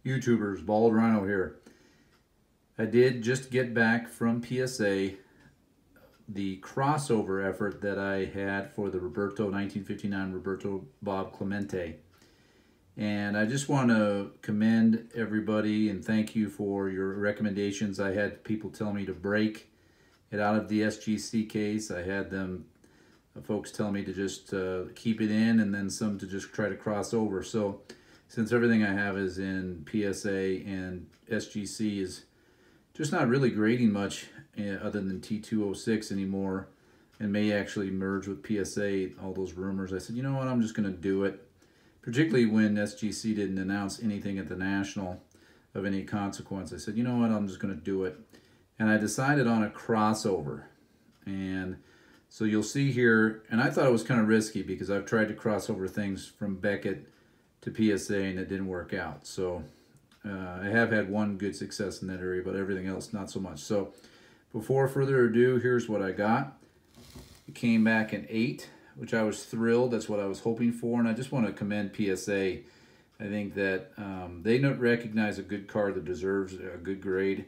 YouTubers, Bald Rhino here. I did just get back from PSA the crossover effort that I had for the 1959 Roberto Bob Clemente. And I just want to commend everybody and thank you for your recommendations. I had people tell me to break it out of the SGC case. I had them, folks tell me to just keep it in, and then some to just try to cross over. So since everything I have is in PSA and SGC is just not really grading much other than T206 anymore, and may actually merge with PSA, all those rumors, I said, you know what, I'm just going to do it. Particularly when SGC didn't announce anything at the National of any consequence. I said, you know what, I'm just going to do it. And I decided on a crossover. And so you'll see here, and I thought it was kind of risky because I've tried to cross over things from Beckett to PSA and it didn't work out. So I have had one good success in that area, but everything else not so much. So before further ado, here's what I got. It came back an 8. Which I was thrilled. That's what I was hoping for, and I just want to commend PSA. I think that they don't recognize a good card that deserves a good grade,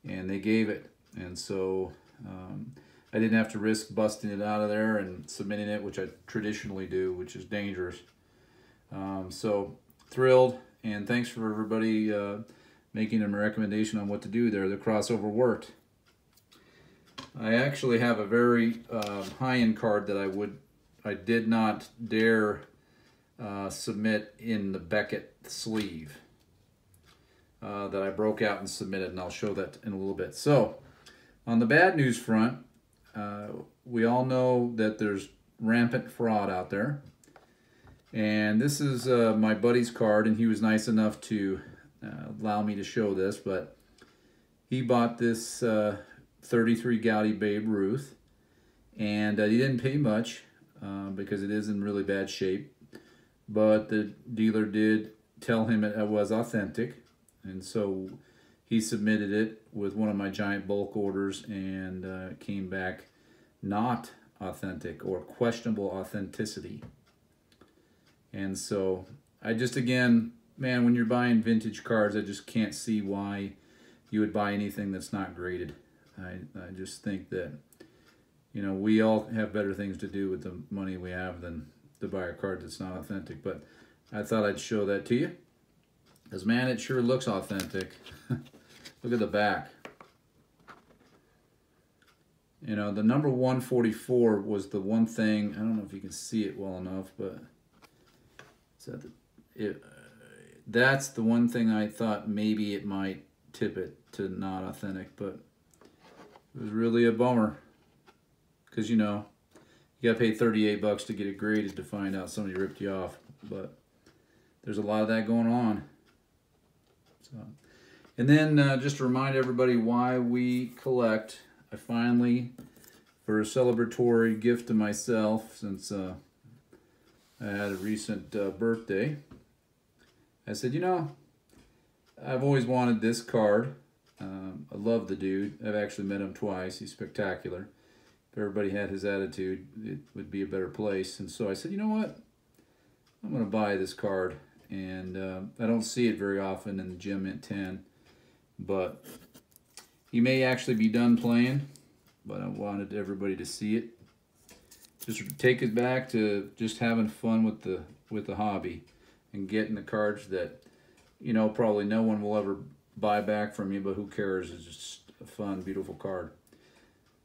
and they gave it. And so I didn't have to risk busting it out of there and submitting it, which I traditionally do, which is dangerous. So thrilled, and thanks for everybody making them a recommendation on what to do there. The crossover worked. I actually have a very high-end card that I did not dare submit in the Beckett sleeve that I broke out and submitted, and I'll show that in a little bit. So, on the bad news front, we all know that there's rampant fraud out there. And this is my buddy's card, and he was nice enough to allow me to show this, but he bought this 33 Gaudy Babe Ruth, and he didn't pay much. Because it is in really bad shape, but the dealer did tell him it was authentic, and so he submitted it with one of my giant bulk orders, and it came back not authentic or questionable authenticity. And so I just, again, man, when you're buying vintage cards, I just can't see why you would buy anything that's not graded. I just think that, you know, we all have better things to do with the money we have than to buy a card that's not authentic. But I thought I'd show that to you. Because, man, it sure looks authentic. Look at the back. You know, the number 144 was the one thing, I don't know if you can see it well enough, but that's the one thing I thought maybe it might tip it to not authentic. But it was really a bummer. Because, you know, you got to pay 38 bucks to get it graded to find out somebody ripped you off. But there's a lot of that going on. So, and then just to remind everybody why we collect, I finally, for a celebratory gift to myself, since I had a recent birthday, I said, you know, I've always wanted this card. I love the dude. I've actually met him twice. He's spectacular. If everybody had his attitude, it would be a better place. And so I said, you know what? I'm going to buy this card. And I don't see it very often in the gym at 10. But he may actually be done playing. But I wanted everybody to see it. Just take it back to just having fun with the hobby. And getting the cards that, you know, probably no one will ever buy back from you. But who cares? It's just a fun, beautiful card.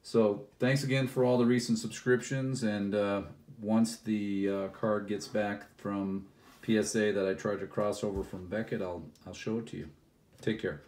So thanks again for all the recent subscriptions, and once the card gets back from PSA that I tried to cross over from Beckett, I'll show it to you. Take care.